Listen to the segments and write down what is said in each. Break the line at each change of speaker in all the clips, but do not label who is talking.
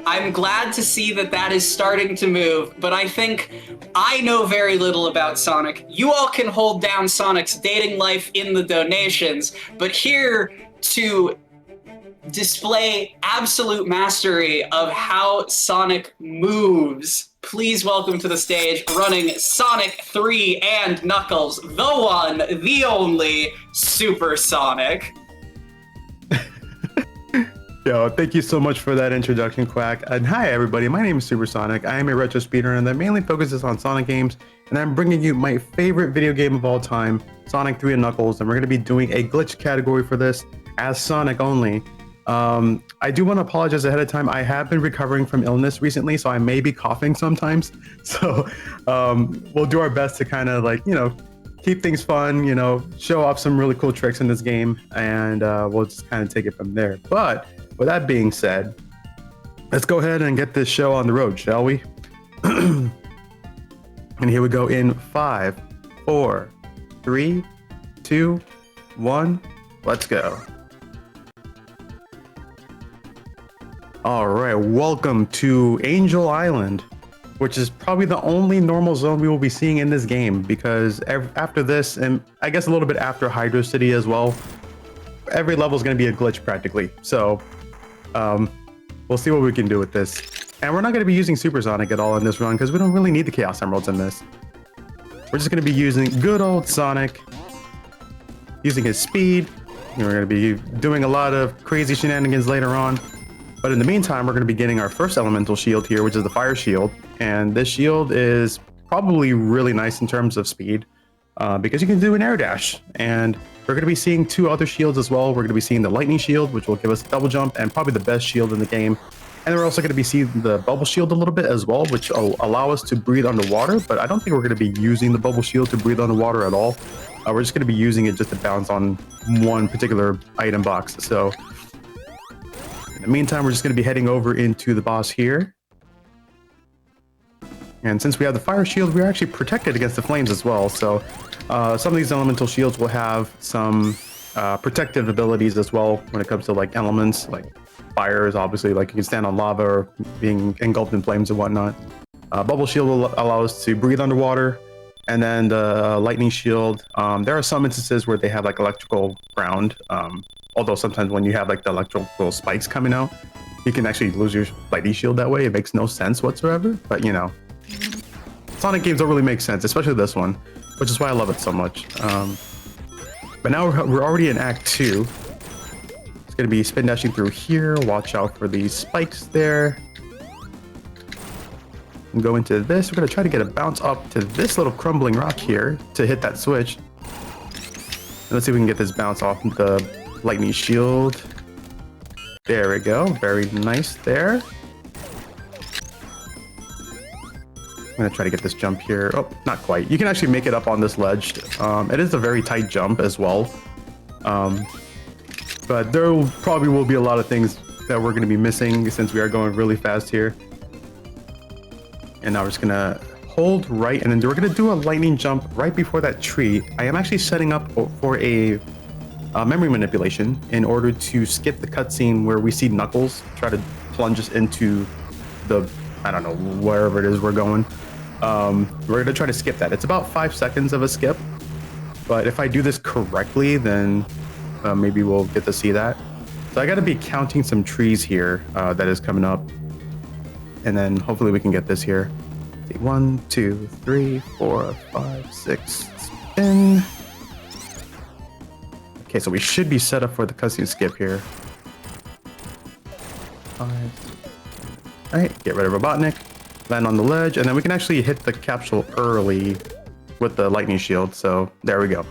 I'm glad to see that that is starting to move, but I think I know very little about Sonic. You all can hold down Sonic's dating life in the donations, but here to display absolute mastery of how Sonic moves, please welcome to the stage, running Sonic 3 and Knuckles, the one, the only, Super Sonic.
Yo, thank you so much for that introduction, Quack. And hi, everybody. My name is Super Sonic. I am a retro speedrunner that mainly focuses on Sonic games, and I'm bringing you my favorite video game of all time, Sonic 3 and Knuckles, and we're going to be doing a glitch category for this as Sonic only. I do want to apologize ahead of time. I have been recovering from illness recently, so I may be coughing sometimes. So we'll do our best to kind of keep things fun, show off some really cool tricks in this game, and we'll just kind of take it from there. But with that being said, let's go ahead and get this show on the road, shall we? And here we go in 5, 4, 3, 2, 1. Let's go. All right, welcome to Angel Island, which is probably the only normal zone we will be seeing in this game, because after this, and I guess a little bit after Hydro City as well, every level is going to be a glitch practically. So we'll see what we can do with this. And we're not going to be using Super Sonic at all in this run, because we don't really need the Chaos Emeralds in this. We're just going to be using good old Sonic, using his speed. We're going to be doing a lot of crazy shenanigans later on. But in the meantime, we're going to be getting our first elemental shield here, which is the fire shield. And this shield is probably really nice in terms of speed, because you can do an air dash. And we're going to be seeing two other shields as well. We're going to be seeing the lightning shield, which will give us a double jump and probably the best shield in the game. And we're also going to be seeing the bubble shield a little bit as well, which will allow us to breathe underwater. But I don't think we're going to be using the bubble shield to breathe underwater at all. We're just going to be using it just to bounce on one particular item box. So in the meantime, we're just going to be heading over into the boss here. And since we have the fire shield, we're actually protected against the flames as well. So some of these elemental shields will have some protective abilities as well when it comes to like elements, like fire is obviously like you can stand on lava or being engulfed in flames and whatnot. Bubble shield will allow us to breathe underwater. And then the lightning shield, there are some instances where they have like electrical ground. Although sometimes when you have like the electrical spikes coming out, you can actually lose your lightning shield that way. It makes no sense whatsoever, but Sonic games don't really make sense, especially this one, which is why I love it so much. But now we're already in Act 2. It's going to be spin dashing through here. Watch out for these spikes there. And go into this. We're going to try to get a bounce up to this little crumbling rock here to hit that switch. And let's see if we can get this bounce off the lightning shield. There we go. Very nice there. I'm going to try to get this jump here. Oh, not quite. You can actually make it up on this ledge. It is a very tight jump as well. But there probably will be a lot of things that we're going to be missing since we are going really fast here. And now we're just going to hold right, and then we're going to do a lightning jump right before that tree. I am actually setting up for a memory manipulation in order to skip the cutscene where we see Knuckles try to plunge us into the, I don't know, wherever it is we're going. We're going to try to skip that. It's about 5 seconds of a skip, but if I do this correctly, then maybe we'll get to see that. So I got to be counting some trees here that is coming up, and then hopefully we can get this here. Let's see, 1, 2, 3, 4, 5, 6, spin. Okay, so we should be set up for the cutscene skip here. 5. All right, get rid of Robotnik, land on the ledge, and then we can actually hit the capsule early with the lightning shield. So there we go.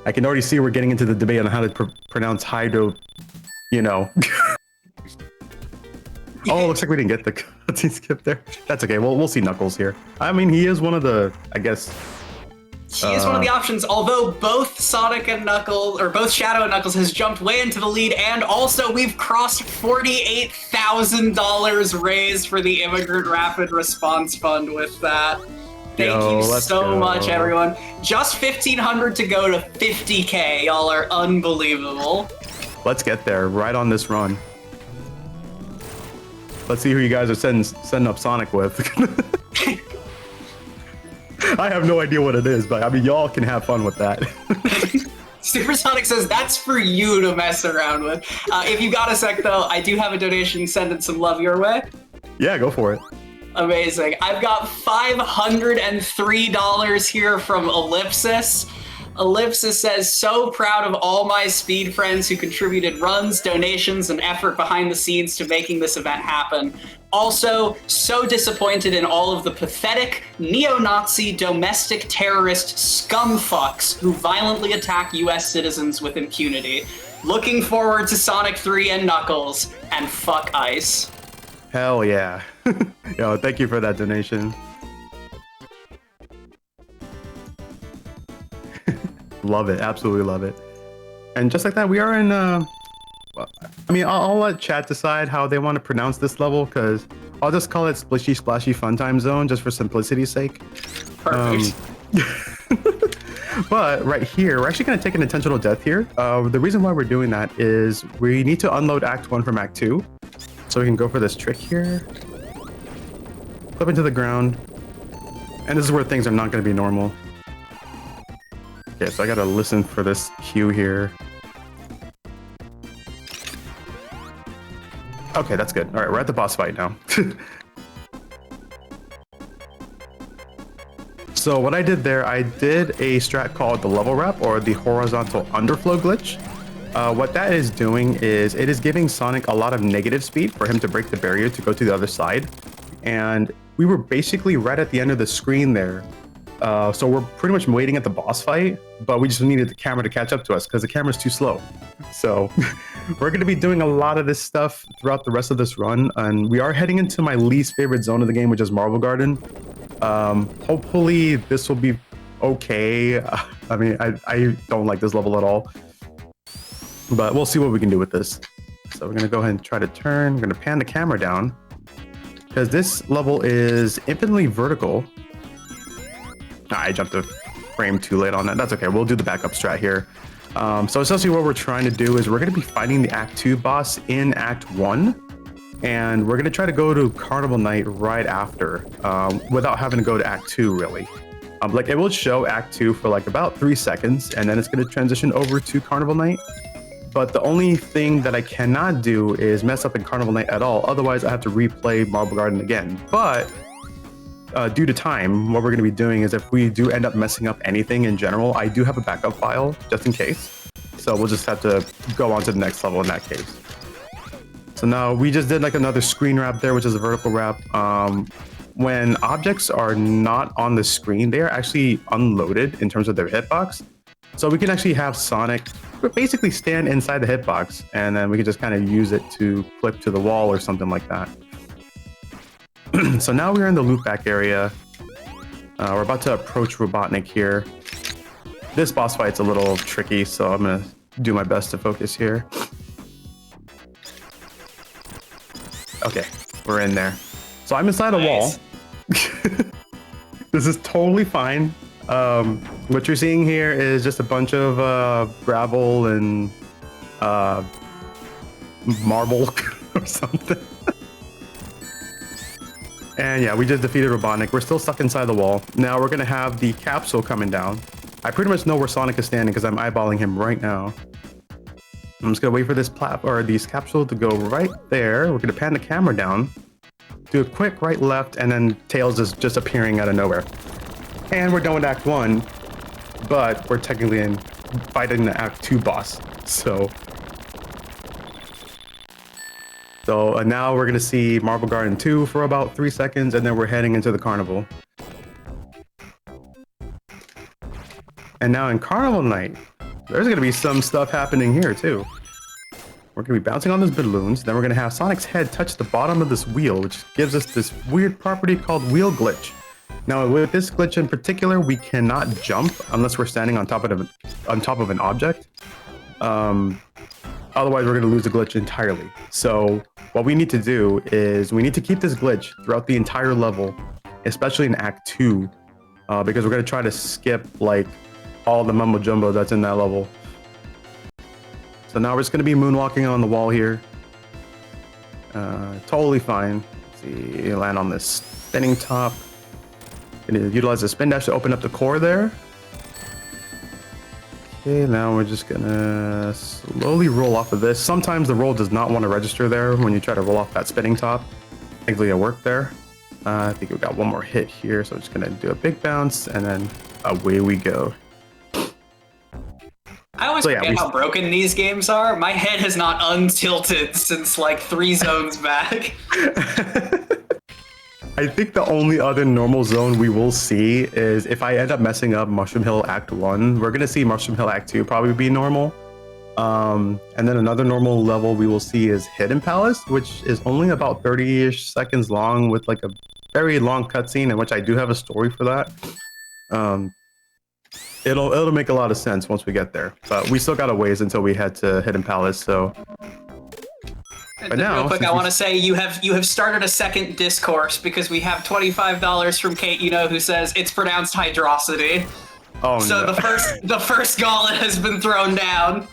I can already see we're getting into the debate on how to pronounce Hydro, Oh, looks like we didn't get the cutscene skip there. That's okay. We'll see Knuckles here. I mean, he is one of the, I guess,
he is one of the options, although both Sonic and Knuckles, or both Shadow and Knuckles, has jumped way into the lead, and also we've crossed $48,000 raised for the Immigrant Rapid Response Fund with that. Thank you so much, everyone. Just 1,500 to go to 50K. Y'all are unbelievable.
Let's get there right on this run. Let's see who you guys are sending up Sonic with. I have no idea what it is, but I mean, y'all can have fun with that.
Supersonic says that's for you to mess around with. If you got a sec, though, I do have a donation sending some love your way.
Yeah, go for it.
Amazing. I've got $503 here from Ellipsis. Ellipsis says, so proud of all my speed friends who contributed runs, donations, and effort behind the scenes to making this event happen. Also, so disappointed in all of the pathetic, neo-Nazi, domestic terrorist scumfucks who violently attack US citizens with impunity. Looking forward to Sonic 3 and Knuckles, and fuck ICE.
Hell yeah. Yo, thank you for that donation. Love it, absolutely love it. And just like that, we are in, I mean, I'll let chat decide how they want to pronounce this level, because I'll just call it Splishy Splashy Fun Time Zone, just for simplicity's sake.
Perfect.
But right here, we're actually going to take an intentional death here. The reason why we're doing that is we need to unload Act 1 from Act 2. So we can go for this trick here. Flip into the ground. And this is where things are not going to be normal. Okay, so I gotta listen for this cue here. Okay, that's good. All right, we're at the boss fight now. So what I did there, I did a strat called the level wrap, or the horizontal underflow glitch. What that is doing is it is giving Sonic a lot of negative speed for him to break the barrier to go to the other side. And we were basically right at the end of the screen there. So we're pretty much waiting at the boss fight, but we just needed the camera to catch up to us because the camera's too slow. So we're going to be doing a lot of this stuff throughout the rest of this run, and we are heading into my least favorite zone of the game, which is Marble Garden. Hopefully this will be okay. I mean, I don't like this level at all, but we'll see what we can do with this. So we're going to go ahead and try to turn. We're going to pan the camera down because this level is infinitely vertical. I jumped a frame too late on that. That's okay. We'll do the backup strat here. So essentially what we're trying to do is we're going to be fighting the Act 2 boss in Act 1. And we're going to try to go to Carnival Night right after, without having to go to Act 2, really. Like, it will show Act 2 for like about 3 seconds, and then it's going to transition over to Carnival Night. But the only thing that I cannot do is mess up in Carnival Night at all. Otherwise, I have to replay Marble Garden again. But due to time, what we're going to be doing is if we do end up messing up anything in general, I do have a backup file just in case. So we'll just have to go on to the next level in that case. So now we just did like another screen wrap there, which is a vertical wrap. When objects are not on the screen, they are actually unloaded in terms of their hitbox. So we can actually have Sonic basically stand inside the hitbox, and then we can just kind of use it to flip to the wall or something like that. So now we're in the loopback area. We're about to approach Robotnik here. This boss fight's a little tricky, so I'm gonna do my best to focus here. Okay, we're in there. So I'm inside a wall. This is totally fine. What you're seeing here is just a bunch of gravel and marble or something. And yeah, we just defeated Robotnik. We're still stuck inside the wall. Now we're gonna have the capsule coming down. I pretty much know where Sonic is standing because I'm eyeballing him right now. I'm just gonna wait for this these capsule to go right there. We're gonna pan the camera down, do a quick right left, and then Tails is just appearing out of nowhere. And we're done with Act 1, but we're technically fighting the Act 2 boss. So now we're gonna see Marble Garden 2 for about 3 seconds, and then we're heading into the carnival. And now in Carnival Night, there's gonna be some stuff happening here too. We're gonna be bouncing on those balloons, then we're gonna have Sonic's head touch the bottom of this wheel, which gives us this weird property called wheel glitch. Now with this glitch in particular, we cannot jump unless we're standing on top of an object. Otherwise, we're gonna lose the glitch entirely. So what we need to do is we need to keep this glitch throughout the entire level, especially in Act 2, because we're gonna try to skip like all the mumbo jumbo that's in that level. So now we're just gonna be moonwalking on the wall here. Totally fine. Let's see, land on this spinning top. Gonna utilize the spin dash to open up the core there. Okay, now we're just gonna slowly roll off of this. Sometimes the roll does not want to register there when you try to roll off that spinning top. Thankfully it worked there. I think we got one more hit here, so I'm just gonna do a big bounce and then away we go.
I always forget how broken these games are. My head has not untilted since like 3 zones back.
I think the only other normal zone we will see is if I end up messing up Mushroom Hill Act 1, we're going to see Mushroom Hill Act 2 probably be normal. And then another normal level we will see is Hidden Palace, which is only about 30-ish seconds long with like a very long cutscene, in which I do have a story for that. It'll make a lot of sense once we get there, but we still got a ways until we head to Hidden Palace, so...
But now, real quick, I want to say you have started a second discourse because we have $25 from Kate, who says it's pronounced hydrosity.
Oh,
so
no.
the first gauntlet has been thrown down.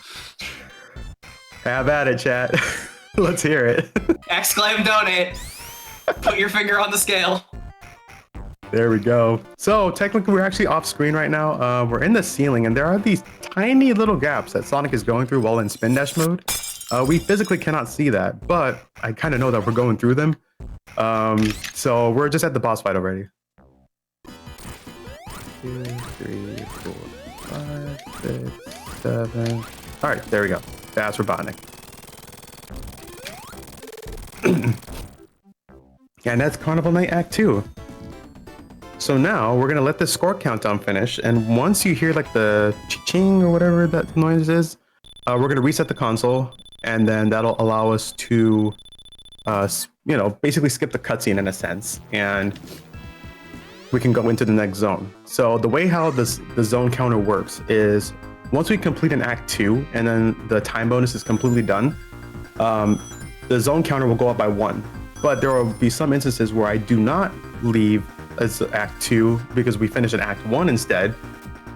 Have at it, chat. Let's hear it.
Exclaim donate. Put your finger on the scale.
There we go. So technically we're actually off screen right now. We're in the ceiling and there are these tiny little gaps that Sonic is going through while in spin dash mode. We physically cannot see that, but I kind of know that we're going through them. So we're just at the boss fight already. 2, 3, 4, 5, 6, 7. All right, there we go. That's Robotnik. And that's Carnival Night Act 2. So now we're gonna let the score countdown finish, and once you hear like the ching or whatever that noise is, we're gonna reset the console, and then that'll allow us to, basically skip the cutscene in a sense, and we can go into the next zone. So the way how the zone counter works is once we complete an Act 2, and then the time bonus is completely done, the zone counter will go up by 1. But there will be some instances where I do not leave as Act 2 because we finish an Act 1 instead.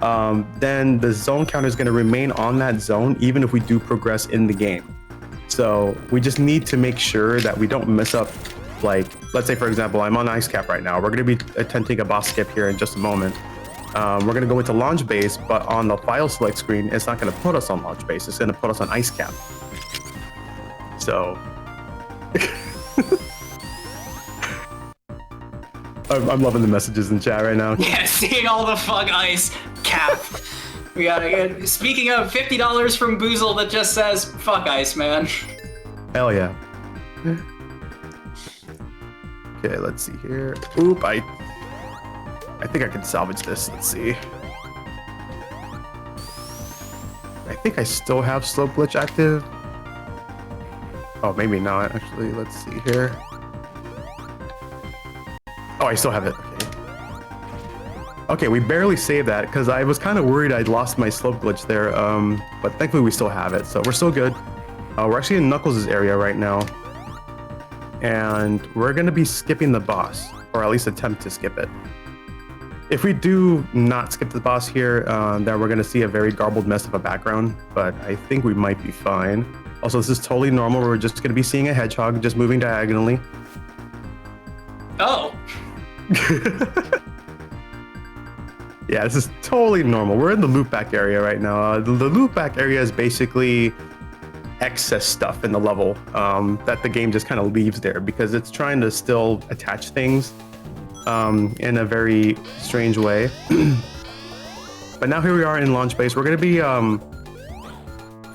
Then the zone counter is going to remain on that zone even if we do progress in the game. So we just need to make sure that we don't mess up. Like, let's say for example, I'm on Ice Cap right now. We're going to be attempting a boss skip here in just a moment. We're going to go into launch base, but on the file select screen, it's not going to put us on launch base. It's going to put us on Ice Cap. So I'm loving the messages in chat right now.
Yeah, seeing all the fuck Ice Cap. We gotta get. Speaking of, $50 from Boozle that just says fuck Ice, man.
Hell yeah. Okay, let's see here. Oop, I think I can salvage this. Let's see. I think I still have slope glitch active. Oh, maybe not actually. Let's see here. Oh, I still have it. Okay, we barely saved that because I was kind of worried I'd lost my slope glitch there. But thankfully we still have it, so we're still good. We're actually in Knuckles' area right now, and we're gonna be skipping the boss, or at least attempt to skip it. If we do not skip the boss here, then we're gonna see a very garbled mess of a background. But I think we might be fine. Also, this is totally normal. We're just gonna be seeing a hedgehog just moving diagonally.
Oh.
Yeah, this is totally normal. We're in the loopback area right now. The loopback area is basically excess stuff in the level that the game just kind of leaves there because it's trying to still attach things in a very strange way. But now here we are in launch base. We're going to be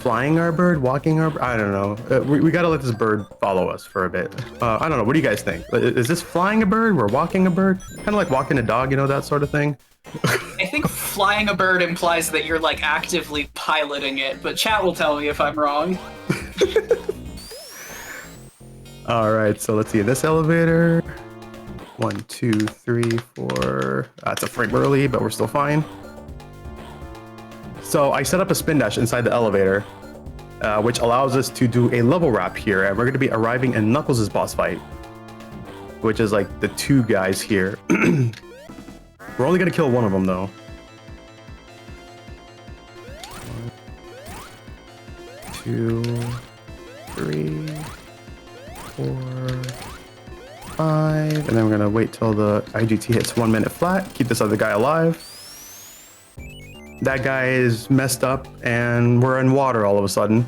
flying our bird, walking our bird. I don't know. We got to let this bird follow us for a bit. I don't know. What do you guys think? Is this flying a bird? We're walking a bird? Kind of like walking a dog, that sort of thing?
I think flying a bird implies that you're like actively piloting it, but chat will tell me if I'm wrong.
All right, so let's see this elevator. 1, 2, 3, 4. That's a frame early, but we're still fine. So I set up a spin dash inside the elevator, which allows us to do a level wrap here, and we're going to be arriving in Knuckles' boss fight, which is like the 2 guys here. We're only going to kill one of them, though. 1, 2, 3, 4, 5, and then we're gonna wait till the IGT hits 1 minute flat. Keep this other guy alive. That guy is messed up, and we're in water all of a sudden.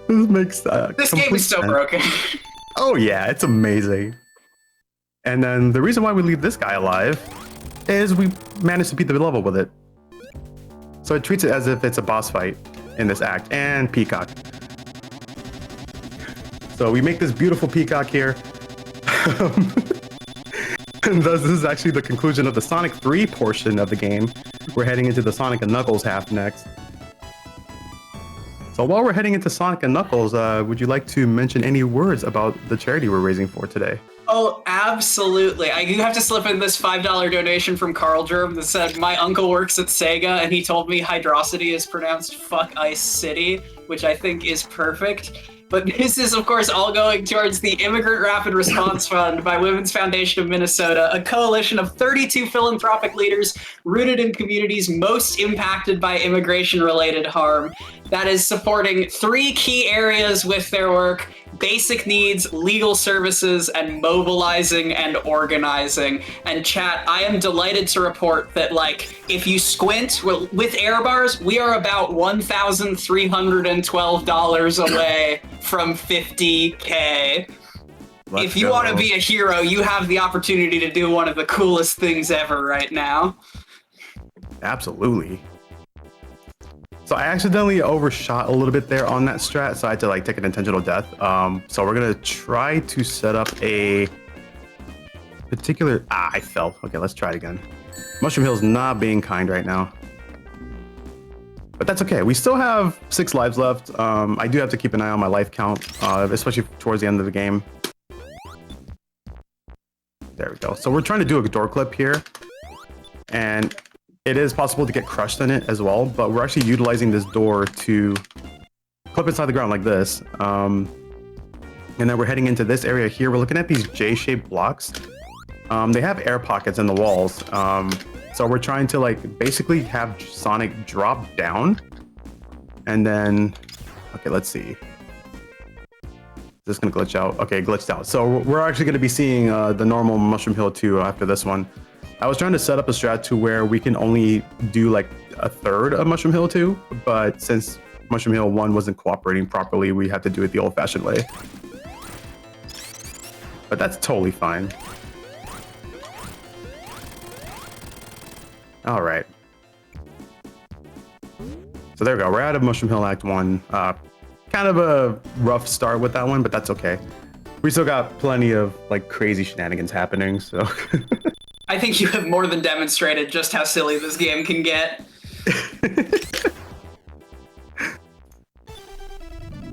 This makes
this game is so
sense.
broken.
Oh yeah, it's amazing. And then the reason why we leave this guy alive is we managed to beat the level with it. So it treats it as if it's a boss fight in this act. And peacock. So we make this beautiful peacock here. And thus this is actually the conclusion of the Sonic 3 portion of the game. We're heading into the Sonic and Knuckles half next. So while we're heading into Sonic and Knuckles, would you like to mention any words about the charity we're raising for today?
Oh, absolutely. I do have to slip in this $5 donation from Carl Germ that said, my uncle works at Sega and he told me Hydrocity is pronounced fuck Ice City, which I think is perfect. But this is, of course, all going towards the Immigrant Rapid Response Fund by Women's Foundation of Minnesota, a coalition of 32 philanthropic leaders rooted in communities most impacted by immigration-related harm that is supporting 3 key areas with their work: basic needs, legal services, and mobilizing and organizing. And chat, I am delighted to report that, like, if you squint with air bars, we are about $1,312 away from 50K. If you want to be a hero, you have the opportunity to do one of the coolest things ever right now.
Absolutely. So I accidentally overshot a little bit there on that strat, so I had to like take an intentional death. So we're gonna try to set up a particular. I fell. Okay, let's try it again. Mushroom Hill's not being kind right now, but that's okay. We still have 6 lives left. I do have to keep an eye on my life count, especially towards the end of the game. There we go. So we're trying to do a door clip here, and it is possible to get crushed in it as well, but we're actually utilizing this door to clip inside the ground like this. And then we're heading into this area here. We're looking at these J-shaped blocks. They have air pockets in the walls. So we're trying to like basically have Sonic drop down. And then, okay, let's see. Is this gonna glitch out? Okay, glitched out. So we're actually gonna be seeing the normal Mushroom Hill 2 after this one. I was trying to set up a strat to where we can only do like a third of Mushroom Hill 2, but since Mushroom Hill 1 wasn't cooperating properly, we had to do it the old-fashioned way. But that's totally fine. All right. So there we go. We're out of Mushroom Hill Act 1. Kind of a rough start with that one, but that's okay. We still got plenty of like crazy shenanigans happening, so...
I think you have more than demonstrated just how silly this game can get.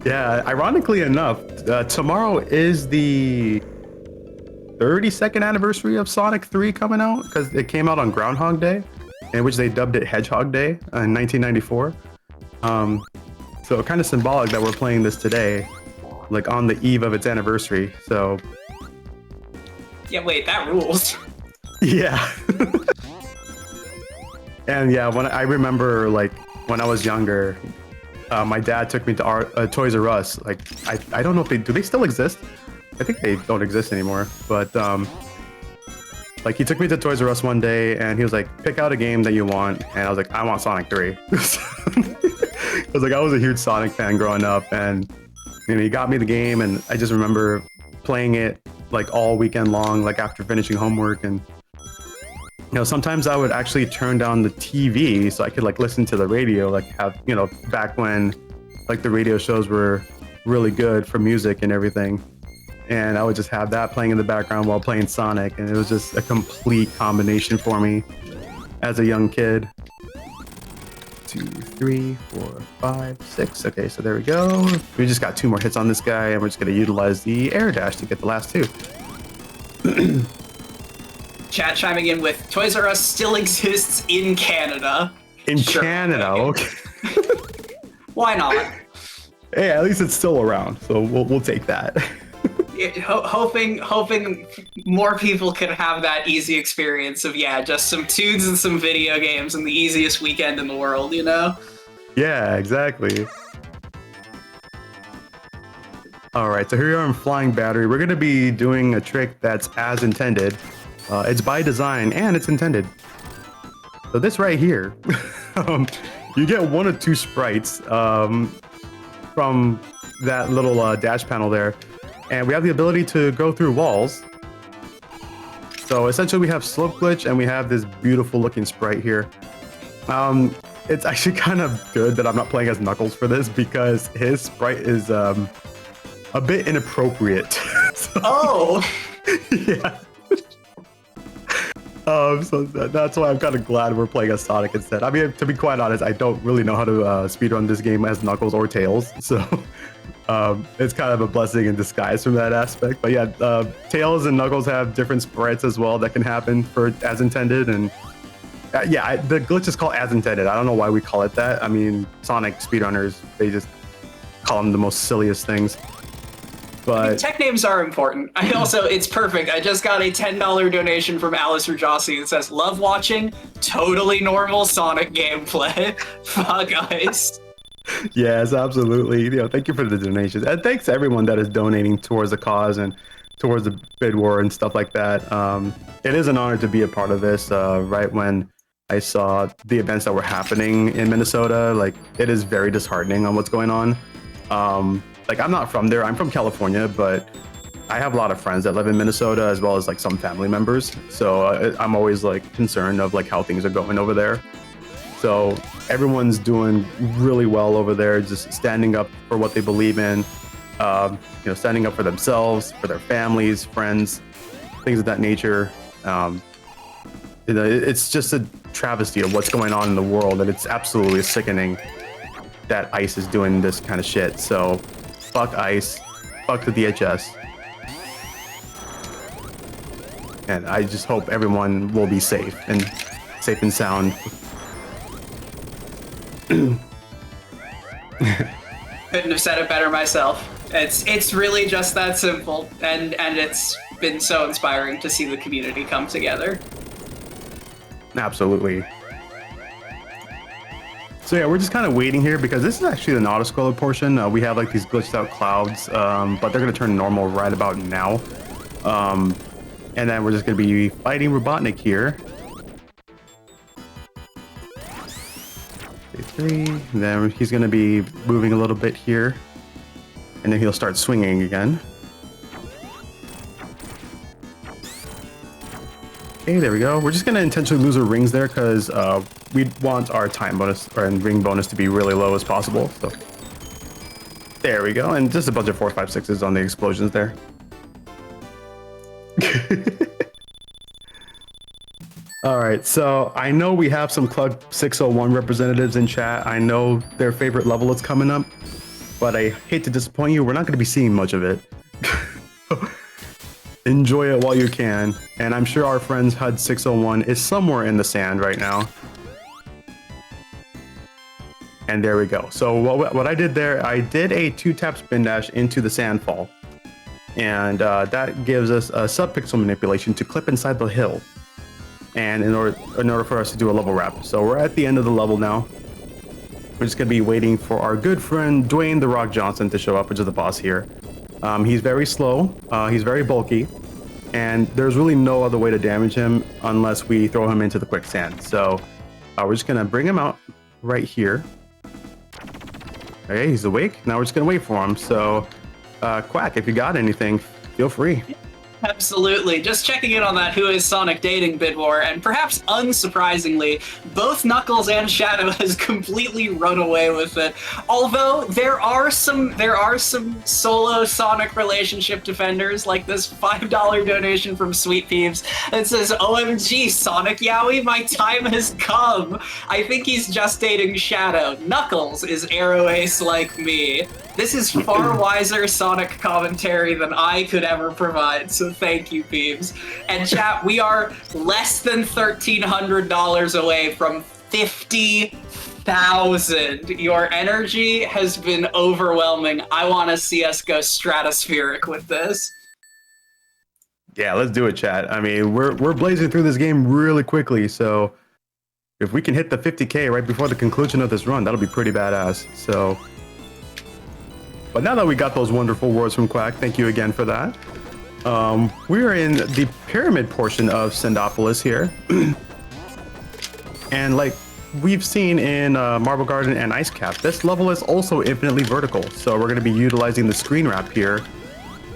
Yeah, ironically enough, tomorrow is the 32nd anniversary of Sonic 3 coming out, because it came out on Groundhog Day, in which they dubbed it Hedgehog Day in 1994. So kind of symbolic that we're playing this today, like on the eve of its anniversary, so...
Yeah, wait, that rules.
Yeah. And yeah, when I remember, like, when I was younger, my dad took me to Toys R Us. Like, I don't know if do they still exist? I think they don't exist anymore. But like, he took me to Toys R Us one day, and he was like, "Pick out a game that you want." And I was like, "I want Sonic 3." I was like, I was a huge Sonic fan growing up, and you know, he got me the game, and I just remember playing it like all weekend long, like after finishing homework. And you know, sometimes I would actually turn down the TV so I could like listen to the radio, like have, you know, back when like the radio shows were really good for music and everything. And I would just have that playing in the background while playing Sonic. And it was just a complete combination for me as a young kid. 2, 3, 4, 5, 6. Okay, so there we go. We just got 2 more hits on this guy, and we're just going to utilize the air dash to get the last 2.
Chat chiming in with Toys R Us still exists in Canada.
In Canada, okay.
Why not?
Hey, at least it's still around, so we'll take that.
Hoping more people can have that easy experience of, yeah, just some tunes and some video games and the easiest weekend in the world, you know?
Yeah, exactly. All right, so here we are in Flying Battery. We're going to be doing a trick that's as intended. It's by design and it's intended. So this right here, you get one of two sprites from that little dash panel there. And we have the ability to go through walls. So essentially we have Slope Glitch and we have this beautiful looking sprite here. It's actually kind of good that I'm not playing as Knuckles for this because his sprite is a bit inappropriate. So,
Oh!
yeah. So that's why I'm kind of glad we're playing as Sonic instead. I mean, to be quite honest, I don't really know how to speedrun this game as Knuckles or Tails, so it's kind of a blessing in disguise from that aspect. But yeah, Tails and Knuckles have different sprites as well that can happen for as intended, and the glitch is called as intended. I don't know why we call it that. I mean, Sonic speedrunners, they just call them the most silliest things. But
I mean, tech names are important. It's perfect. I just got a $10 donation from Alice Rajasi that says, love watching totally normal Sonic gameplay. Fuck Ice.
Yes, absolutely. Thank you for the donations. And thanks to everyone that is donating towards the cause and towards the bid war and stuff like that. It is an honor to be a part of this. Right when I saw the events that were happening in Minnesota, like, it is very disheartening on what's going on. Like, I'm not from there. I'm from California, but I have a lot of friends that live in Minnesota as well as like some family members. So I'm always like concerned of like how things are going over there. So everyone's doing really well over there, just standing up for what they believe in, standing up for themselves, for their families, friends, things of that nature. It's just a travesty of what's going on in the world, and it's absolutely sickening that ICE is doing this kind of shit. So fuck ICE, fuck the DHS. And I just hope everyone will be safe and sound.
Couldn't have said it better myself. It's really just that simple, and it's been so inspiring to see the community come together.
Absolutely. So yeah, we're just kind of waiting here because this is actually the auto-scroller portion. We have like these glitched out clouds, but they're gonna turn normal right about now. And then we're just gonna be fighting Robotnik here. Three. Then he's gonna be moving a little bit here, and then he'll start swinging again. Okay, there we go. We're just gonna intentionally lose our rings there because we want our time bonus and ring bonus to be really low as possible. So there we go, and just a bunch of 4, 5, 6s on the explosions there. All right, so I know we have some Club 601 representatives in chat. I know their favorite level is coming up, but I hate to disappoint you. We're not going to be seeing much of it. Enjoy it while you can, and I'm sure our friends HUD 601 is somewhere in the sand right now. And there we go. So what I did there, I did a 2-tap spin dash into the sandfall, and that gives us a sub-pixel manipulation to clip inside the hill. And in order for us to do a level wrap. So we're at the end of the level now. We're just gonna be waiting for our good friend Dwayne The Rock Johnson to show up, which is the boss here. He's very slow, he's very bulky, and there's really no other way to damage him unless we throw him into the quicksand. So we're just gonna bring him out right here. Okay, he's awake. Now we're just gonna wait for him. So Quack, if you got anything, feel free.
Absolutely. Just checking in on that Who is Sonic dating bid war, and perhaps unsurprisingly, both Knuckles and Shadow has completely run away with it. Although there are some solo Sonic relationship defenders, like this $5 donation from Sweet Peeves that says, OMG, Sonic Yowie, my time has come. I think he's just dating Shadow. Knuckles is Arrow Ace like me. This is far wiser Sonic commentary than I could ever provide, so thank you, Peeves. And chat, we are less than $1,300 away from 50,000. Your energy has been overwhelming. I want to see us go stratospheric with this.
Yeah, let's do it, chat. I mean, we're blazing through this game really quickly, so if we can hit the 50K right before the conclusion of this run, that'll be pretty badass. So But now that we got those wonderful words from Quack, thank you again for that. We're in the pyramid portion of Syndopolis here. And like we've seen in Marble Garden and Ice Cap, this level is also infinitely vertical. So we're going to be utilizing the screen wrap here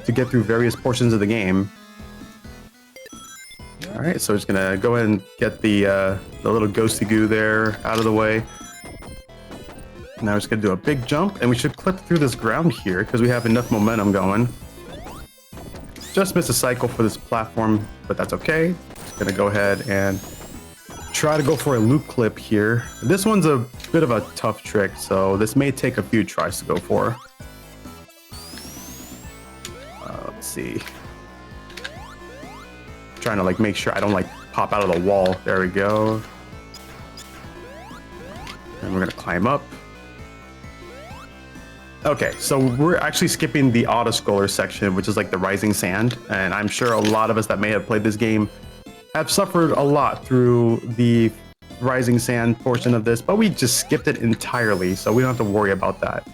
to get through various portions of the game. All right, so we're just going to go ahead and get the little ghosty goo there out of the way. Now we're just going to do a big jump, and we should clip through this ground here because we have enough momentum going. Just missed a cycle for this platform, but that's okay. Just going to go ahead and try to go for a loop clip here. This one's a bit of a tough trick, so this may take a few tries to go for. Let's see. Trying to like make sure I don't like pop out of the wall. There we go. And we're going to climb up. Okay, so we're actually skipping the auto-scroller section, which is like the rising sand. And I'm sure a lot of us that may have played this game have suffered a lot through the rising sand portion of this, but we just skipped it entirely, so we don't have to worry about that.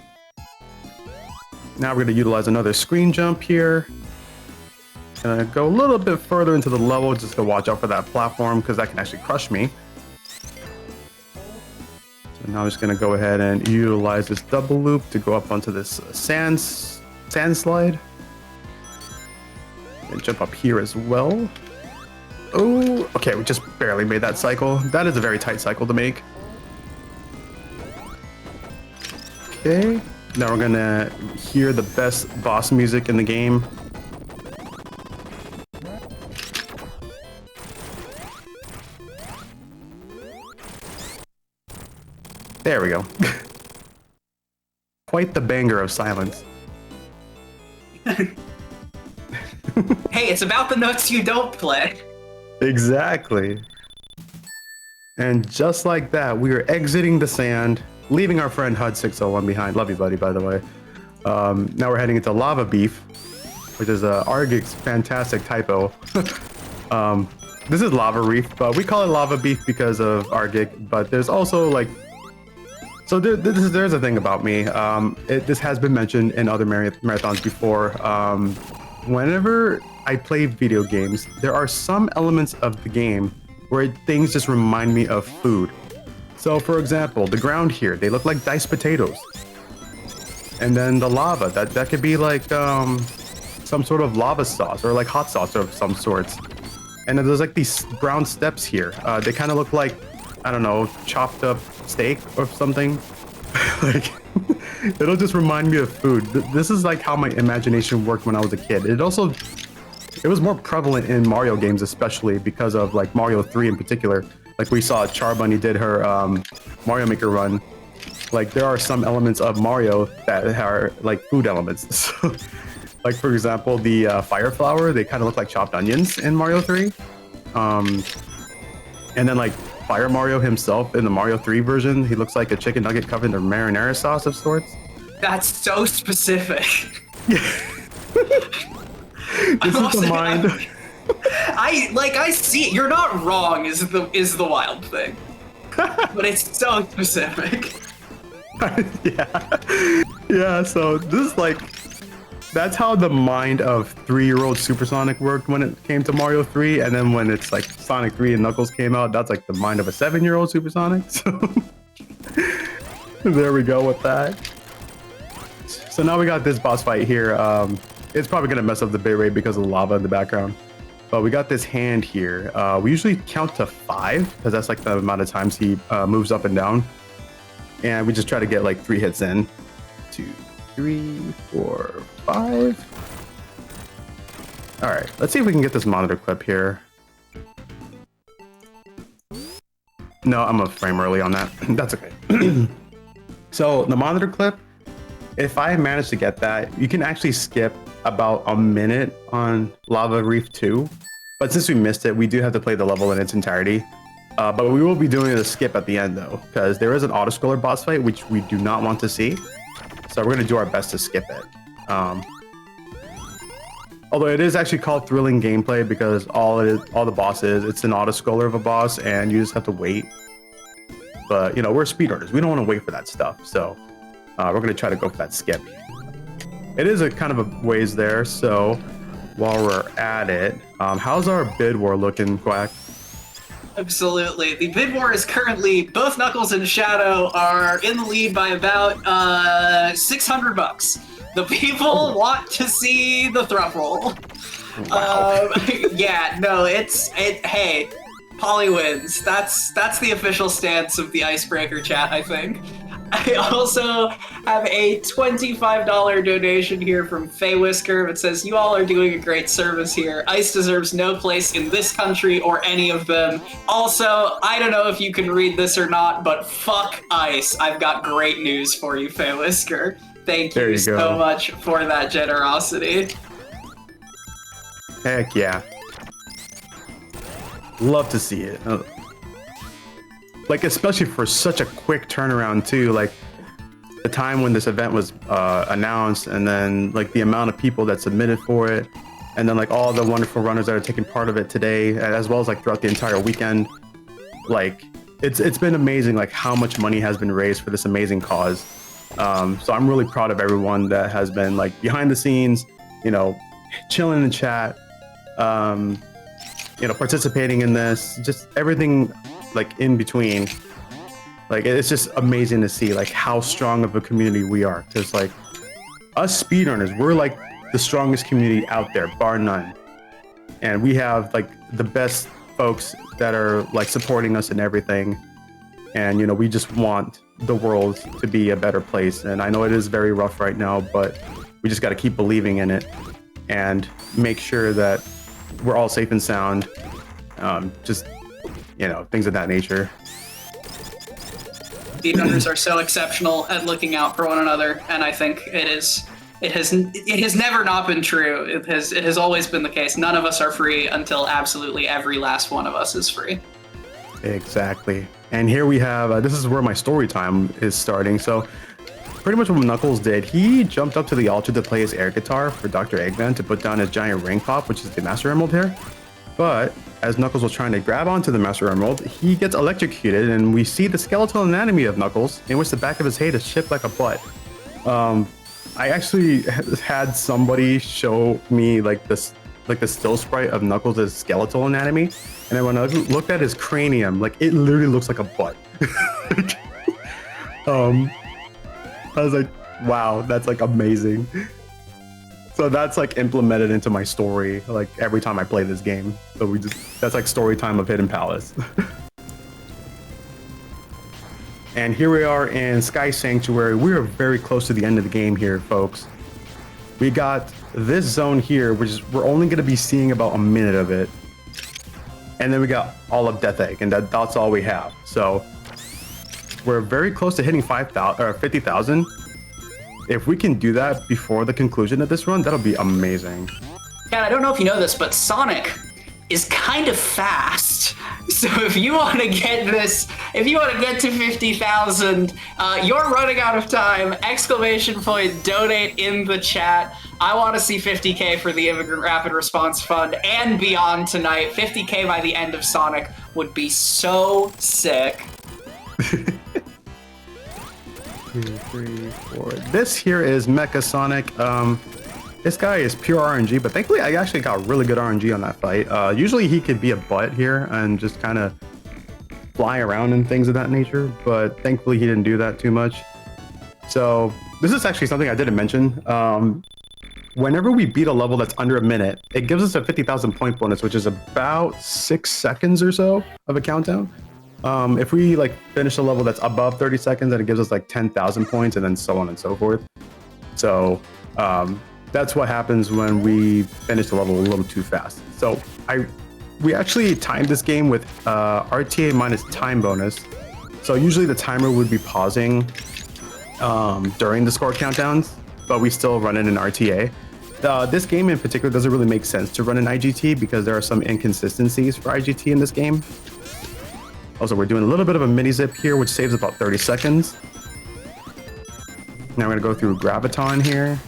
Now we're going to utilize another screen jump here. Gonna go a little bit further into the level just to watch out for that platform because that can actually crush me. So now I'm just gonna go ahead and utilize this double loop to go up onto this sand slide. And jump up here as well. Oh, okay, we just barely made that cycle. That is a very tight cycle to make. Okay, now we're gonna hear the best boss music in the game. There we go. Quite the banger of silence.
Hey, it's about the notes you don't play.
Exactly. And just like that, we are exiting the sand, leaving our friend HUD601 behind. Love you, buddy, by the way. Now we're heading into Lava Beef, which is Argic's fantastic typo. This is Lava Reef, but we call it Lava Beef because of Argic, but there's also like... So there's a thing about me. This has been mentioned in other marathons before. Whenever I play video games, there are some elements of the game where things just remind me of food. So for example, the ground here, they look like diced potatoes. And then the lava, that could be like some sort of lava sauce or like hot sauce of some sorts. And then there's like these brown steps here. They kind of look like, I don't know, chopped up steak or something. Like, it'll just remind me of food. This is like how my imagination worked when I was a kid. It was more prevalent in Mario games, especially because of like Mario 3 in particular. Like we saw Charbunny did her Mario Maker run. Like there are some elements of Mario that are like food elements. So, like for example, the fire flower, they kind of look like chopped onions in Mario 3. And then like Fire Mario himself in the Mario 3 version, he looks like a chicken nugget covered in marinara sauce of sorts.
That's so specific.
This is the mind.
I see it. You're not wrong is the wild thing. But it's so specific.
Yeah, so this is like, that's how the mind of 3-year-old Supersonic worked when it came to Mario 3, and then when it's like Sonic 3 and Knuckles came out, that's like the mind of a 7-year-old Supersonic. So there we go with that. So now we got this boss fight here. It's probably gonna mess up the bitrate because of the lava in the background. But we got this hand here. We usually count to 5 because that's like the amount of times he moves up and down. And we just try to get like 3 hits in. 2, 3, 4, 5. All right, let's see if we can get this monitor clip here. No, I'm a frame early on that. That's okay. So the monitor clip, if I manage to get that, you can actually skip about a minute on Lava Reef 2. But since we missed it, we do have to play the level in its entirety. But we will be doing a skip at the end though, because there is an auto-scroller boss fight, which we do not want to see. So we're gonna do our best to skip it. Although it is actually called thrilling gameplay because all the boss is, it's an auto-scroller of a boss and you just have to wait. But you know, we're speedrunners. We don't want to wait for that stuff. So we're gonna try to go for that skip. it is a kind of a ways there. So while we're at it, how's our bid war looking, Quack?
Absolutely. The bid war is currently, both Knuckles and Shadow are in the lead by about $600. The people want to see the thruple.
Wow.
Yeah, no, hey, Polly wins. That's the official stance of the Icebreaker chat, I think. I also have a $25 donation here from Faye Whisker. It says, you all are doing a great service here. ICE deserves no place in this country or any of them. Also, I don't know if you can read this or not, but fuck ICE. I've got great news for you, Faye Whisker. Thank you so much for that generosity.
Heck yeah. Love to see it. Like, especially for such a quick turnaround too. Like, the time when this event was announced, and then like the amount of people that submitted for it, and then like all the wonderful runners that are taking part of it today, as well as like throughout the entire weekend. Like, it's been amazing, like how much money has been raised for this amazing cause. So I'm really proud of everyone that has been like behind the scenes, you know, chilling in the chat, you know, participating in this, just everything like in between. Like, it's just amazing to see like how strong of a community we are, because like us speedrunners, we're like the strongest community out there, bar none. And we have like the best folks that are like supporting us and everything. And you know, we just want the world to be a better place. And I know it is very rough right now, but we just got to keep believing in it and make sure that we're all safe and sound. Just, you know, things of that nature.
Speedrunners are so exceptional at looking out for one another, and I think it has never not been true. It has always been the case. None of us are free until absolutely every last one of us is free.
Exactly. And here we have, this is where my story time is starting. So pretty much what Knuckles did, he jumped up to the altar to play his air guitar for Dr. Eggman to put down his giant ring pop, which is the Master Emerald here. But as Knuckles was trying to grab onto the Master Emerald, he gets electrocuted, and we see the skeletal anatomy of Knuckles, in which the back of his head is shaped like a butt. I actually had somebody show me like the still sprite of Knuckles' skeletal anatomy, and then when I looked at his cranium, like it literally looks like a butt. I was like, wow, that's like amazing. So that's like implemented into my story, like every time I play this game. So that's like story time of Hidden Palace. And here we are in Sky Sanctuary. We are very close to the end of the game here, folks. We got this zone here, which is, we're only gonna be seeing about a minute of it. And then we got all of Death Egg, and that's all we have. So we're very close to hitting 5,000 or 50,000. If we can do that before the conclusion of this run, that'll be amazing.
Yeah, I don't know if you know this, but Sonic is kind of fast. So if you want to get this, if you want to get to 50,000, you're running out of time. ! Donate in the chat. I want to see 50K for the Immigrant Rapid Response Fund and beyond tonight. 50K by the end of Sonic would be so sick.
2, 3, 4. This here is Mecha Sonic. This guy is pure RNG, but thankfully I actually got really good RNG on that fight. Usually he could be a butt here and just kind of fly around and things of that nature, but thankfully he didn't do that too much. So this is actually something I didn't mention. Whenever we beat a level that's under a minute, it gives us a 50,000 point bonus, which is about 6 seconds or so of a countdown. If we like finish a level that's above 30 seconds, then it gives us like 10,000 points, and then so on and so forth. So that's what happens when we finish the level a little too fast. So we actually timed this game with RTA minus time bonus. So usually the timer would be pausing during the score countdowns, but we still run it in RTA. This game in particular doesn't really make sense to run in IGT because there are some inconsistencies for IGT in this game. Also, we're doing a little bit of a mini zip here, which saves about 30 seconds. Now we're gonna go through Graviton here.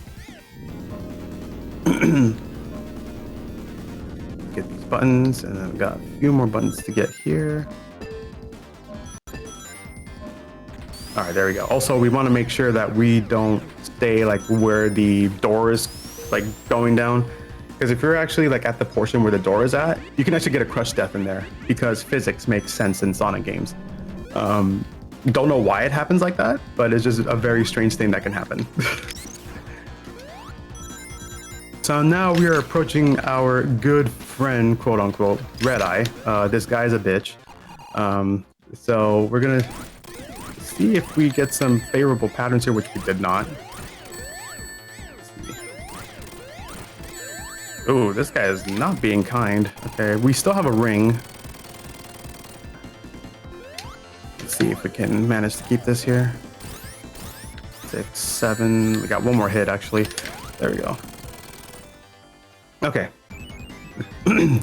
Get these buttons, and then we've got a few more buttons to get here. All right, there we go. Also, we want to make sure that we don't stay like where the door is like going down. Because if you're actually like at the portion where the door is at, you can actually get a crush death in there because physics makes sense in Sonic games. Don't know why it happens like that, but it's just a very strange thing that can happen. So now we are approaching our good friend, quote unquote, Red Eye. This guy's a bitch. So we're gonna see if we get some favorable patterns here, which we did not. Ooh, this guy is not being kind. Okay, we still have a ring. Let's see if we can manage to keep this here. 6, 7. We got one more hit, actually. There we go. Okay.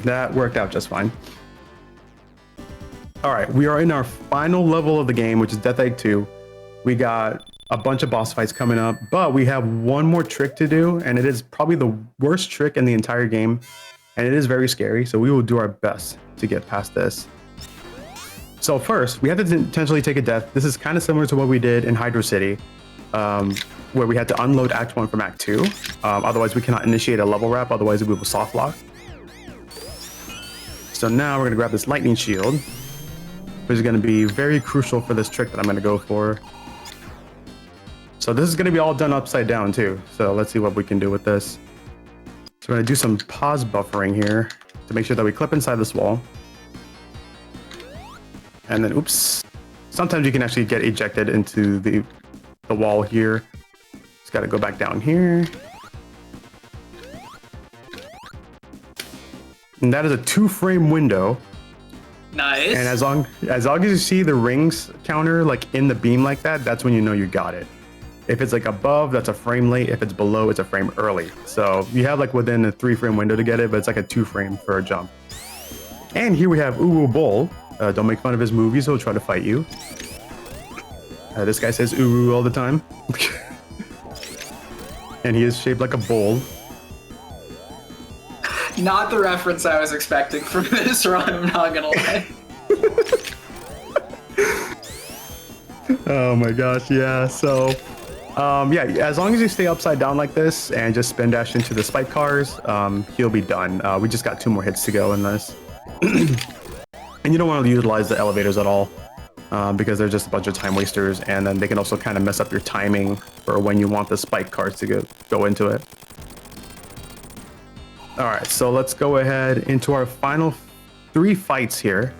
That worked out just fine. All right, we are in our final level of the game, which is Death Egg 2. We got a bunch of boss fights coming up, but we have one more trick to do, and it is probably the worst trick in the entire game, and it is very scary, so we will do our best to get past this. So first, we have to intentionally take a death. This is kind of similar to what we did in Hydro City, where we had to unload Act 1 from Act 2. Otherwise, we cannot initiate a level wrap, otherwise we will soft lock. So now we're gonna grab this lightning shield, which is gonna be very crucial for this trick that I'm gonna go for. So this is gonna be all done upside down too. So let's see what we can do with this. So we're gonna do some pause buffering here to make sure that we clip inside this wall. And then, oops. Sometimes you can actually get ejected into the wall here. Just gotta go back down here. And that is a 2-frame window.
Nice.
And as long as you see the rings counter like in the beam like that, that's when you know you got it. If it's like above, that's a frame late. If it's below, it's a frame early. So you have like within a 3-frame window to get it, but it's like a 2-frame for a jump. And here we have Uwu Bull. Don't make fun of his movies, he'll try to fight you. This guy says Uwu all the time. And he is shaped like a bull.
Not the reference I was expecting from this run, I'm not gonna lie.
Oh my gosh, yeah. So, yeah, as long as you stay upside down like this and just spin dash into the spike cars, he'll be done. We just got 2 more hits to go in this. And you don't want to utilize the elevators at all, because they're just a bunch of time wasters, and then they can also kind of mess up your timing for when you want the spike cars to go into it. All right, so let's go ahead into our final 3 fights here.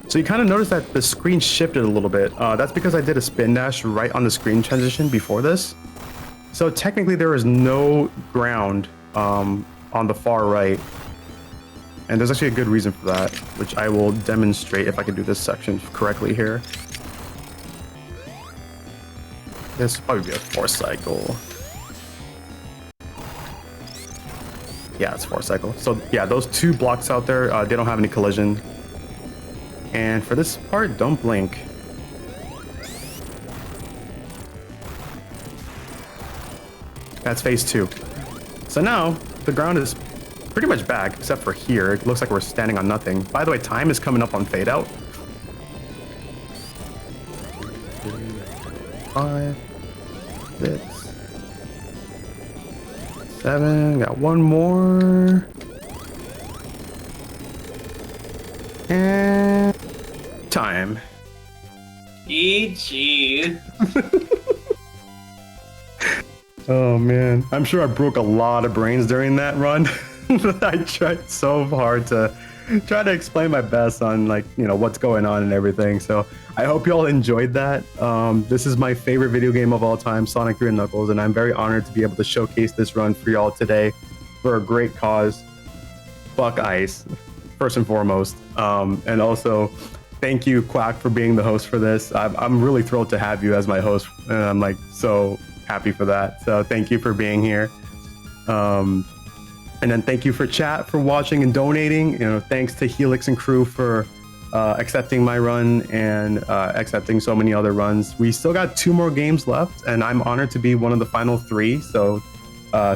So you kind of notice that the screen shifted a little bit. That's because I did a spin dash right on the screen transition before this. So technically there is no ground on the far right. And there's actually a good reason for that, which I will demonstrate if I can do this section correctly here. This will probably be a 4 cycle. Yeah, it's 4 cycle. So yeah, those 2 blocks out there, they don't have any collision. And for this part, don't blink. That's phase 2. So now the ground is pretty much back, except for here. It looks like we're standing on nothing. By the way, time is coming up on fade out. 5, 6, 7. Got 1 more. And time.
GG.
Oh man, I'm sure I broke a lot of brains during that run. I tried so hard to try to explain my best on, like, you know, what's going on and everything. So I hope you all enjoyed that. This is my favorite video game of all time, Sonic 3 and Knuckles, and I'm very honored to be able to showcase this run for y'all today for a great cause. Fuck Ice, first and foremost. And also, thank you, Quack, for being the host for this. I'm really thrilled to have you as my host, and I'm like so happy for that. So thank you for being here. And then thank you for chat for watching and donating. You know, thanks to Helix and crew for accepting my run and accepting so many other runs. We still got 2 more games left, and I'm honored to be one of the final 3. So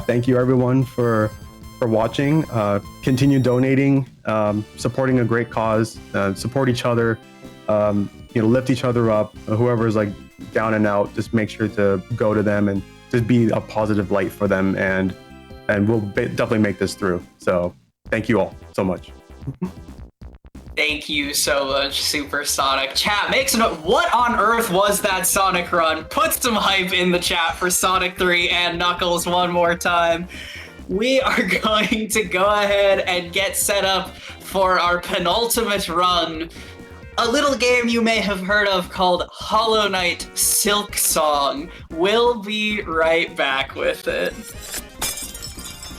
thank you everyone for watching. Continue donating, supporting a great cause, support each other. lift each other up. Whoever's like down and out, just make sure to go to them and just be a positive light for them, and we'll definitely make this through. So thank you all so much.
Thank you so much, Supersonic. Chat, make some note. What on earth was that Sonic run? Put some hype in the chat for Sonic 3 and Knuckles one more time. We are going to go ahead and get set up for our penultimate run. A little game you may have heard of called Hollow Knight Silk Song. We'll be right back with it.